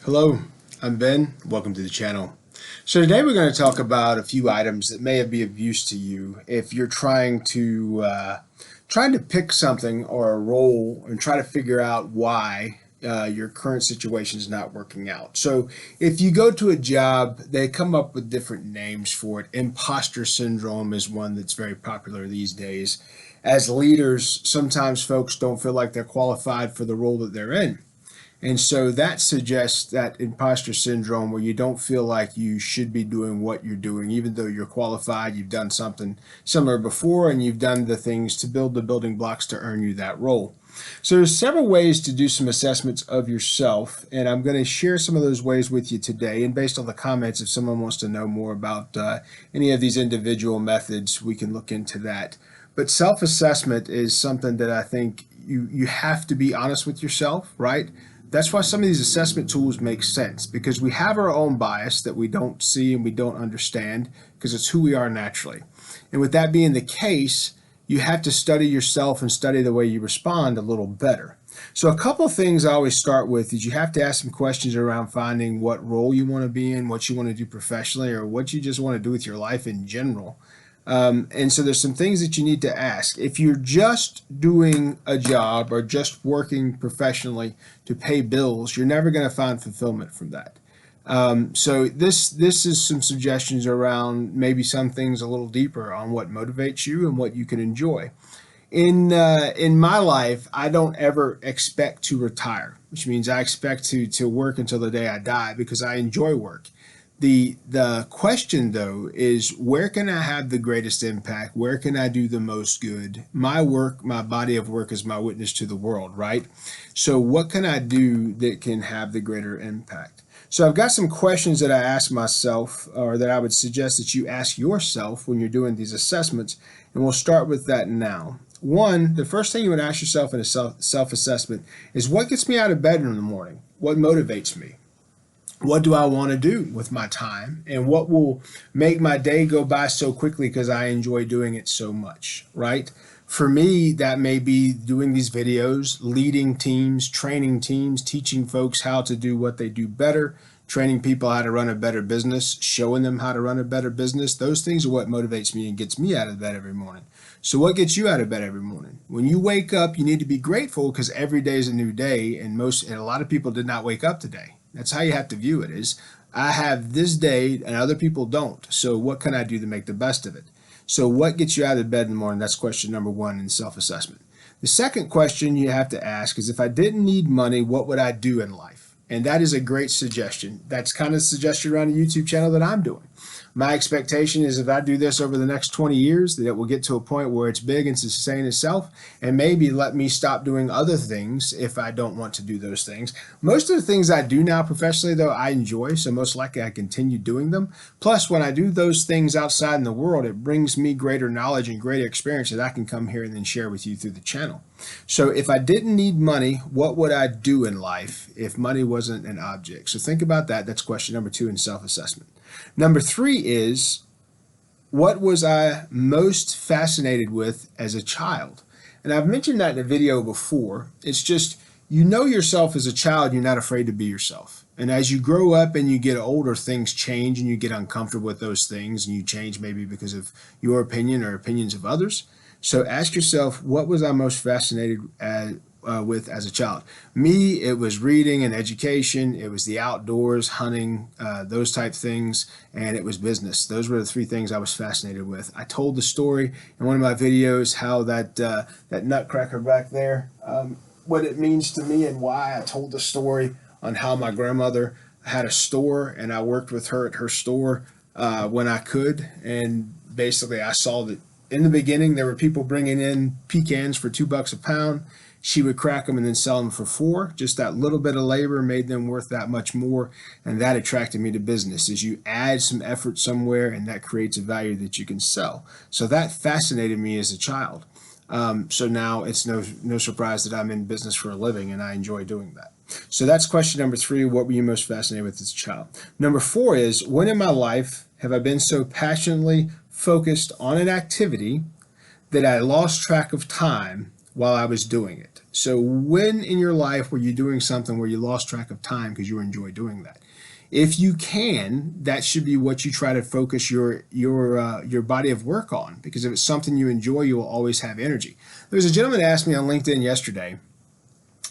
Hello, I'm Ben. Welcome to the channel. So today we're going to talk about a few items that may be of use to you if you're trying to pick something or a role and try to figure out why your current situation is not working out. So if you go to a job, they come up with different names for it. Imposter syndrome is one that's very popular these days. As leaders, sometimes folks don't feel like they're qualified for the role that they're in. And so that suggests that imposter syndrome where you don't feel like you should be doing what you're doing, even though you're qualified, you've done something similar before, and you've done the things to build the building blocks to earn you that role. So there's several ways to do some assessments of yourself, and I'm going to share some of those ways with you today. And based on the comments, if someone wants to know more about any of these individual methods, we can look into that. But self-assessment is something that I think you have to be honest with yourself, right? That's why some of these assessment tools make sense, because we have our own bias that we don't see and we don't understand because it's who we are naturally. And with that being the case, you have to study yourself and study the way you respond a little better. So a couple of things I always start with is you have to ask some questions around finding what role you want to be in, what you want to do professionally, or what you just want to do with your life in general. And so there's some things that you need to ask. If you're just doing a job or just working professionally to pay bills, you're never going to find fulfillment from that. So this is some suggestions around maybe some things a little deeper on what motivates you and what you can enjoy. In my life, I don't ever expect to retire, which means I expect to work until the day I die because I enjoy work. The question, though, is where can I have the greatest impact? Where can I do the most good? My work, my body of work is my witness to the world, right? So what can I do that can have the greater impact? So I've got some questions that I ask myself, or that I would suggest that you ask yourself when you're doing these assessments, and we'll start with that now. One, the first thing you would ask yourself in a self-assessment is what gets me out of bed in the morning? What motivates me? What do I want to do with my time, and what will make my day go by so quickly because I enjoy doing it so much, right? For me, that may be doing these videos, leading teams, training teams, teaching folks how to do what they do better, training people how to run a better business, showing them how to run a better business. Those things are what motivates me and gets me out of bed every morning. So what gets you out of bed every morning? When you wake up, you need to be grateful because every day is a new day, and a lot of people did not wake up today. That's how you have to view it, is I have this day and other people don't. So what can I do to make the best of it? So what gets you out of bed in the morning? That's question number one in self-assessment. The second question you have to ask is, if I didn't need money, what would I do in life? And that is a great suggestion. That's kind of the suggestion around the YouTube channel that I'm doing. My expectation is if I do this over the next 20 years, that it will get to a point where it's big and sustain itself, and maybe let me stop doing other things if I don't want to do those things. Most of the things I do now professionally, though, I enjoy, so most likely I continue doing them. Plus, when I do those things outside in the world, it brings me greater knowledge and greater experience that I can come here and then share with you through the channel. So if I didn't need money, what would I do in life if money wasn't an object? So think about that. That's question number two in self-assessment. Number three is, what was I most fascinated with as a child? And I've mentioned that in a video before. It's just, you know yourself as a child, you're not afraid to be yourself. And as you grow up and you get older, things change and you get uncomfortable with those things, and you change maybe because of your opinion or opinions of others. So ask yourself, what was I most fascinated with as a child? Me, it was reading and education. It was the outdoors, hunting, those type things, and it was business. Those were the three things I was fascinated with. I told the story in one of my videos how that nutcracker back there, what it means to me and why. I told the story on how my grandmother had a store and I worked with her at her store when I could, and basically I saw that in the beginning there were people bringing in pecans for $2 a pound. She would crack them and then sell them for $4. Just that little bit of labor made them worth that much more, and that attracted me to business. Is you add some effort somewhere, and that creates a value that you can sell. So that fascinated me as a child. So now it's no surprise that I'm in business for a living, and I enjoy doing that. So that's question number three. What were you most fascinated with as a child? Number four is, when in my life have I been so passionately focused on an activity that I lost track of time while I was doing it. So when in your life were you doing something where you lost track of time because you enjoy doing that? If you can, that should be what you try to focus your body of work on, because if it's something you enjoy, you will always have energy. There was a gentleman that asked me on LinkedIn yesterday.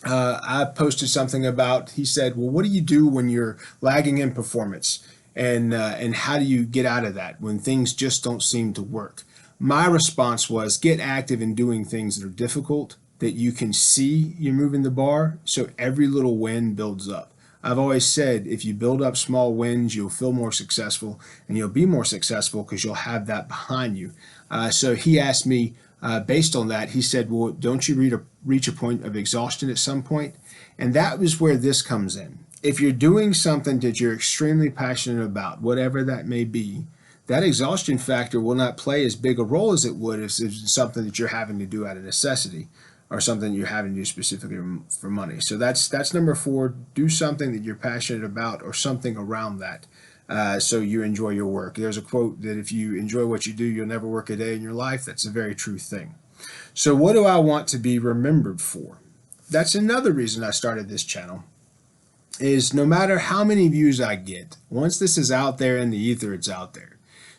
I posted something about. He said, "Well, what do you do when you're lagging in performance, and how do you get out of that when things just don't seem to work?" My response was, get active in doing things that are difficult, that you can see you're moving the bar, so every little win builds up. I've always said, if you build up small wins, you'll feel more successful, and you'll be more successful because you'll have that behind you. So he asked me, based on that, he said, well, don't you reach a point of exhaustion at some point? And that was where this comes in. If you're doing something that you're extremely passionate about, whatever that may be, that exhaustion factor will not play as big a role as it would if it's something that you're having to do out of necessity, or something you're having to do specifically for money. So that's number 4. Do something that you're passionate about, or something around that, so you enjoy your work. There's a quote that if you enjoy what you do, you'll never work a day in your life. That's a very true thing. So what do I want to be remembered for? That's another reason I started this channel, is no matter how many views I get, once this is out there in the ether, it's out there.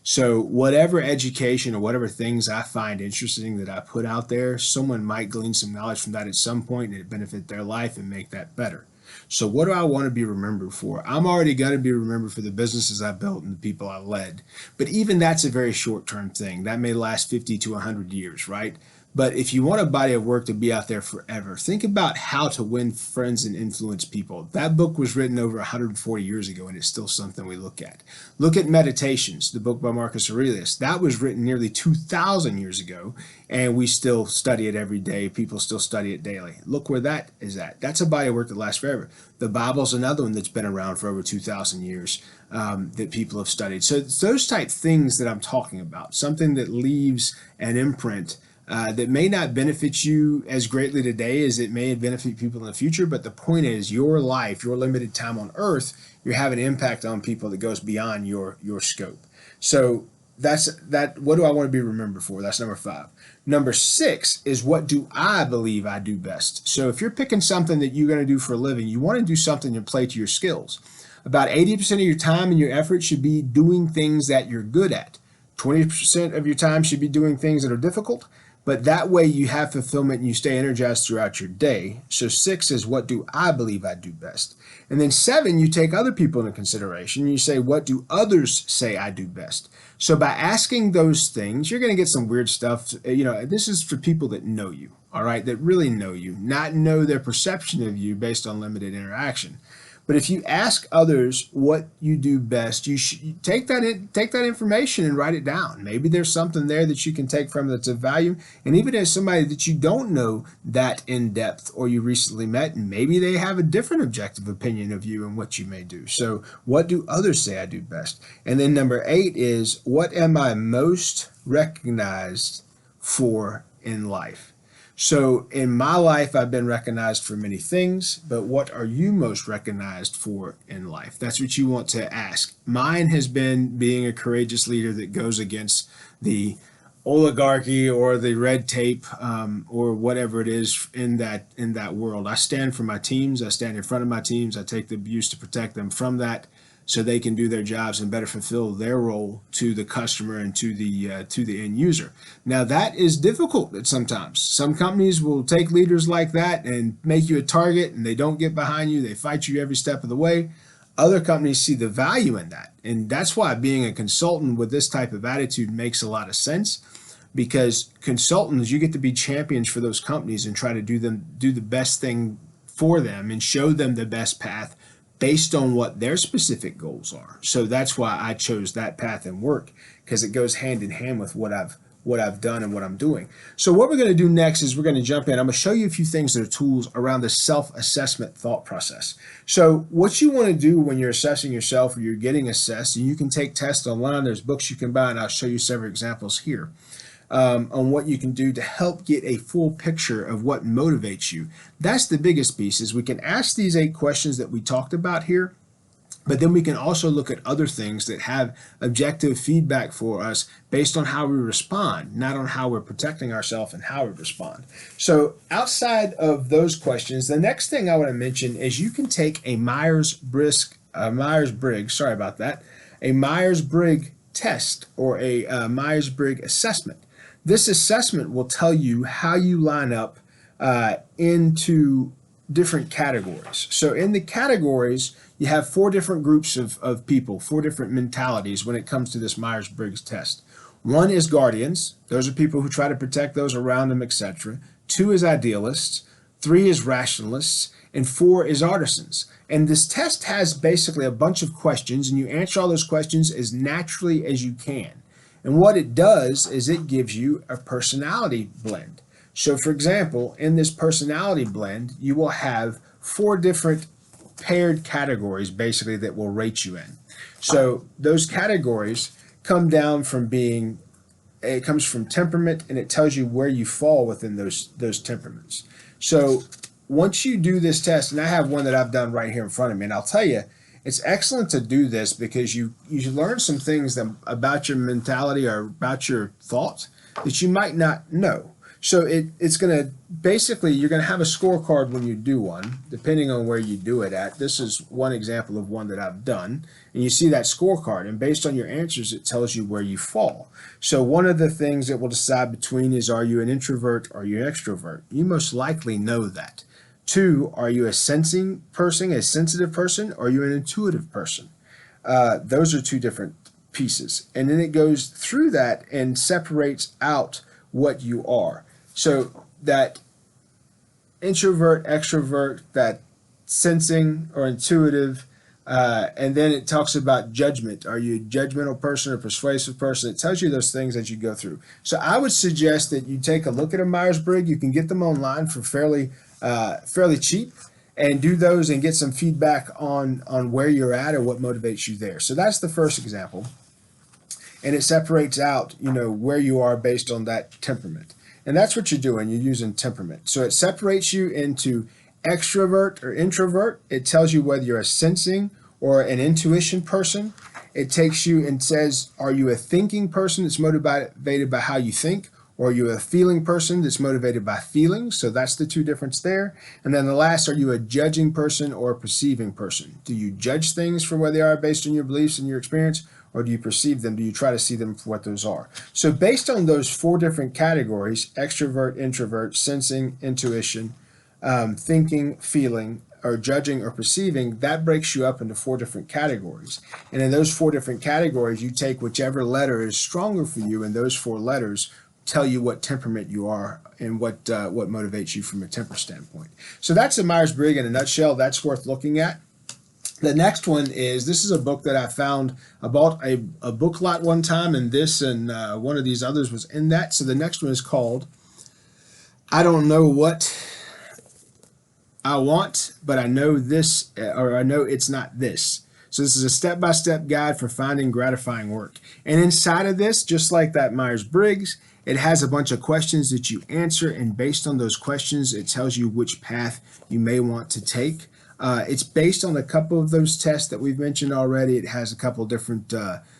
So whatever education or whatever things I find interesting that I put out there, someone might glean some knowledge from that at some point and it benefit their life and make that better. So what do I want to be remembered for? I'm already going to be remembered for the businesses I built and the people I led. But even that's a very short-term thing. That may last 50 to 100 years, right? But if you want a body of work to be out there forever, think about How to Win Friends and Influence People. That book was written over 140 years ago, and it's still something we look at. Look at Meditations, the book by Marcus Aurelius. That was written nearly 2,000 years ago, and we still study it every day. People still study it daily. Look where that is at. That's a body of work that lasts forever. The Bible's another one that's been around for over 2,000 years, that people have studied. So it's those type things that I'm talking about, something that leaves an imprint that may not benefit you as greatly today as it may benefit people in the future. But the point is, your life, your limited time on earth, you're having an impact on people that goes beyond your scope. So that's that. What do I want to be remembered for? That's number 5. Number 6 is, what do I believe I do best? So if you're picking something that you're going to do for a living, you want to do something and play to your skills. About 80% of your time and your effort should be doing things that you're good at. 20% of your time should be doing things that are difficult. But that way you have fulfillment and you stay energized throughout your day. So 6 is, what do I believe I do best? And then 7, you take other people into consideration. You say, what do others say I do best? So by asking those things, you're going to get some weird stuff. This is for people that know you, all right, that really know you, not know their perception of you based on limited interaction. But if you ask others what you do best, you should take that information and write it down. Maybe there's something there that you can take from that's of value. And even as somebody that you don't know that in depth, or you recently met, and maybe they have a different objective opinion of you and what you may do. So what do others say I do best? And then number 8 is, what am I most recognized for in life? So in my life, I've been recognized for many things, but what are you most recognized for in life? That's what you want to ask. Mine has been being a courageous leader that goes against the oligarchy or the red tape, or whatever it is in that world. I stand for my teams. I stand in front of my teams. I take the abuse to protect them from that, so they can do their jobs and better fulfill their role to the customer and to the end user. Now that is difficult at sometimes. Some companies will take leaders like that and make you a target, and they don't get behind you. They fight you every step of the way. Other companies see the value in that. And that's why being a consultant with this type of attitude makes a lot of sense, because consultants, you get to be champions for those companies and try to do the best thing for them and show them the best path based on what their specific goals are. So that's why I chose that path and work, because it goes hand in hand with what I've done and what I'm doing. So what we're going to do next is we're going to jump in. I'm going to show you a few things that are tools around the self-assessment thought process. So what you want to do when you're assessing yourself, or you're getting assessed, and you can take tests online, there's books you can buy, and I'll show you several examples here on what you can do to help get a full picture of what motivates you. That's the biggest piece, is we can ask these 8 questions that we talked about here, But then we can also look at other things that have objective feedback for us based on how we respond, not on how we're protecting ourselves and how we respond. So outside of those questions, the next thing I want to mention is you can take a Myers-Briggs, a Myers-Briggs test or a Myers-Briggs assessment. This assessment will tell you how you line up into different categories. So in the categories, you have 4 different groups of people, 4 different mentalities when it comes to this Myers-Briggs test. 1 is guardians. Those are people who try to protect those around them, etc. 2 is idealists. 3 is rationalists. And 4 is artisans. And this test has basically a bunch of questions, and you answer all those questions as naturally as you can. And what it does is it gives you a personality blend. So for example, in this personality blend, you will have 4 different paired categories basically that will rate you in. So those categories come down from it comes from temperament, and it tells you where you fall within those temperaments. So once you do this test, and I have one that I've done right here in front of me, and I'll tell you, it's excellent to do this because you learn some things about your mentality or about your thoughts that you might not know. So it's going to basically, you're going to have a scorecard when you do one, depending on where you do it at. This is one example of one that I've done. And you see that scorecard. And based on your answers, it tells you where you fall. So one of the things that will decide between is, are you an introvert or are you an extrovert? You most likely know that. 2, are you a sensing person, a sensitive person, or are you an intuitive person? Those are 2 different pieces. And then it goes through that and separates out what you are. So that introvert, extrovert, that sensing or intuitive, and then it talks about judgment. Are you a judgmental person or persuasive person? It tells you those things as you go through. So I would suggest that you take a look at a Myers-Briggs. You can get them online for fairly cheap, and do those and get some feedback on where you're at or what motivates you there. So that's the first example. And it separates out, where you are based on that temperament. And that's what you're doing. You're using temperament. So it separates you into extrovert or introvert. It tells you whether you're a sensing or an intuition person. It takes you and says, are you a thinking person that's motivated by how you think? Or are you a feeling person that's motivated by feelings? So that's the 2 difference there. And then the last, are you a judging person or a perceiving person? Do you judge things for where they are based on your beliefs and your experience? Or do you perceive them? Do you try to see them for what those are? So based on those 4 different categories, extrovert, introvert, sensing, intuition, thinking, feeling, or judging or perceiving, that breaks you up into 4 different categories. And in those 4 different categories, you take whichever letter is stronger for you, and those 4 letters tell you what temperament you are and what motivates you from a temper standpoint. So that's the Myers-Briggs in a nutshell. That's worth looking at. The next one is, this is a book that I found. I bought a book lot one time, and this and one of these others was in that. So the next one is called, I Don't Know What I Want, but I Know This, or I Know It's Not This. So this is a step-by-step guide for finding gratifying work. And inside of this, just like that Myers-Briggs, it has a bunch of questions that you answer, and based on those questions, it tells you which path you may want to take. It's based on a couple of those tests that we've mentioned already. It has a couple different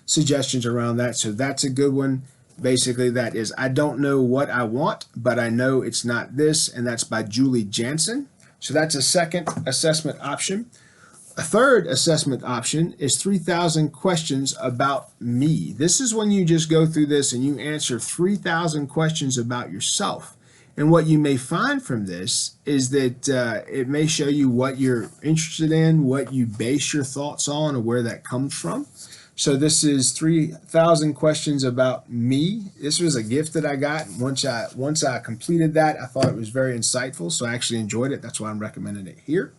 suggestions around that, so that's a good one. Basically, that is, I don't know what I want, but I know it's not this, and that's by Julie Jansen. So that's a second assessment option. A third assessment option is 3,000 questions about me. This is when you just go through this and you answer 3,000 questions about yourself. And what you may find from this is that it may show you what you're interested in, what you base your thoughts on, or where that comes from. So this is 3,000 questions about me. This was a gift that I got. Once I completed that, I thought it was very insightful, so I actually enjoyed it. That's why I'm recommending it here.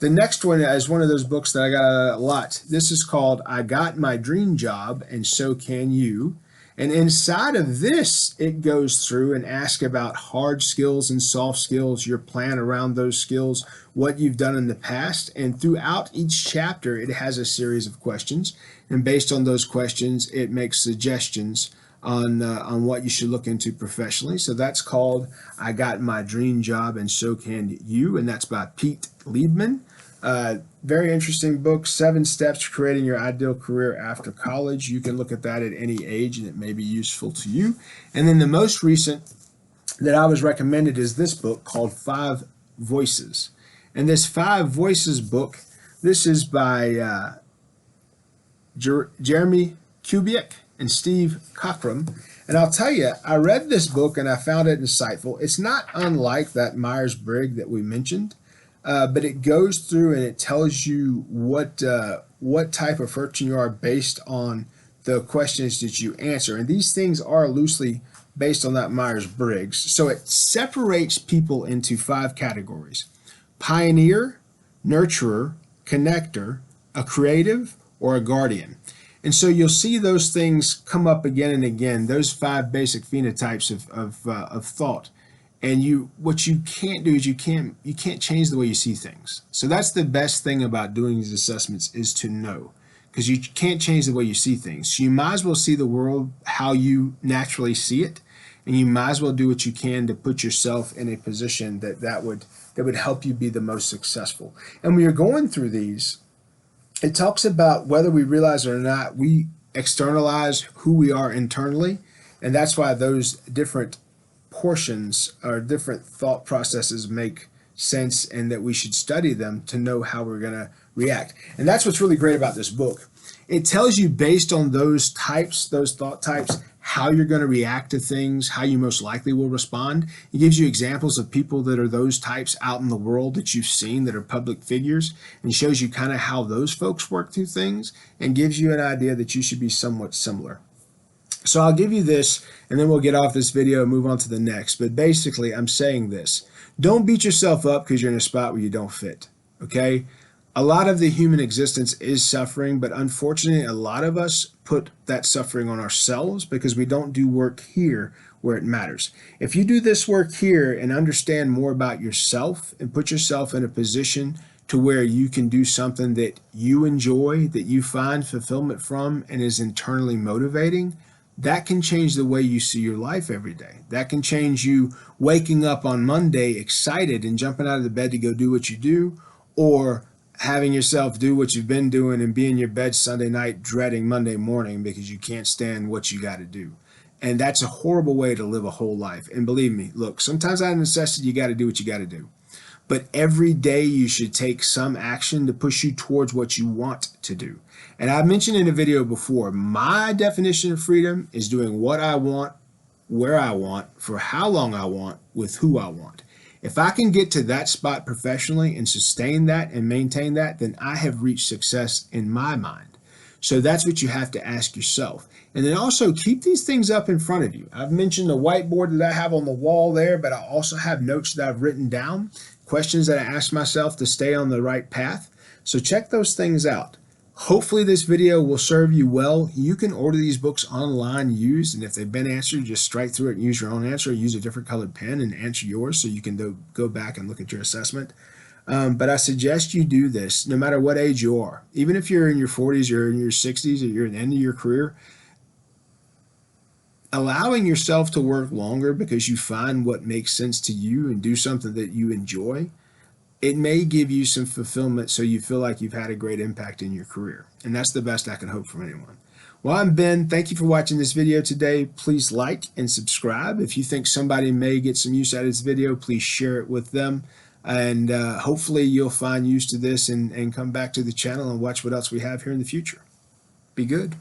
The next one is one of those books that I got a lot. This is called I Got My Dream Job and So Can You. And inside of this, it goes through and asks about hard skills and soft skills, your plan around those skills, what you've done in the past. And throughout each chapter, it has a series of questions. And based on those questions, it makes suggestions on what you should look into professionally. So that's called I Got My Dream Job and So Can You. And that's by Pete Liebman. Very interesting book, 7 Steps to Creating Your Ideal Career After College. You can look at that at any age and it may be useful to you. And then the most recent that I was recommended is this book called 5 Voices. And this 5 Voices book, this is by Jeremy Kubiak and Steve Cockram. And I'll tell you, I read this book and I found it insightful. It's not unlike that Myers-Briggs that we mentioned, but it goes through and it tells you what type of person you are based on the questions that you answer. And these things are loosely based on that Myers-Briggs. So it separates people into 5 categories: pioneer, nurturer, connector, a creative, or a guardian. And so you'll see those things come up again and again, those 5 basic phenotypes of thought. And what you can't do is you can't change the way you see things. So that's the best thing about doing these assessments, is to know, because you can't change the way you see things. So you might as well see the world how you naturally see it, and you might as well do what you can to put yourself in a position that would help you be the most successful. And when you're going through these, it talks about whether we realize it or not, we externalize who we are internally, and that's why those different portions or different thought processes make sense, and that we should study them to know how we're going to react. And that's what's really great about this book. It tells you, based on those types, those thought types, how you're going to react to things, how you most likely will respond. It gives you examples of people that are those types out in the world that you've seen that are public figures, and shows you kind of how those folks work through things, and gives you an idea that you should be somewhat similar. So I'll give you this, and then we'll get off this video and move on to the next. But basically, I'm saying this: don't beat yourself up because you're in a spot where you don't fit, okay? A lot of the human existence is suffering, but unfortunately, a lot of us put that suffering on ourselves because we don't do work here where it matters. If you do this work here and understand more about yourself and put yourself in a position to where you can do something that you enjoy, that you find fulfillment from, and is internally motivating, that can change the way you see your life every day. That can change you waking up on Monday excited and jumping out of the bed to go do what you do, or having yourself do what you've been doing and be in your bed Sunday night dreading Monday morning because you can't stand what you got to do. And that's a horrible way to live a whole life. And believe me, look, sometimes out of necessity, you got to do what you got to do. But every day you should take some action to push you towards what you want to do. And I mentioned in a video before, my definition of freedom is doing what I want, where I want, for how long I want, with who I want. If I can get to that spot professionally and sustain that and maintain that, then I have reached success in my mind. So that's what you have to ask yourself. And then also keep these things up in front of you. I've mentioned the whiteboard that I have on the wall there, but I also have notes that I've written down, questions that I ask myself to stay on the right path. So check those things out. Hopefully this video will serve you well. You can order these books online used, and if they've been answered, just strike through it and use your own answer, or use a different colored pen and answer yours so you can go back and look at your assessment. But I suggest you do this no matter what age you are. Even if you're in your 40s or in your 60s or you're at the end of your career, allowing yourself to work longer because you find what makes sense to you and do something that you enjoy, it may give you some fulfillment so you feel like you've had a great impact in your career. And that's the best I can hope from anyone. Well, I'm Ben. Thank you for watching this video today. Please like and subscribe. If you think somebody may get some use out of this video, please share it with them. And hopefully you'll find use to this and come back to the channel and watch what else we have here in the future. Be good.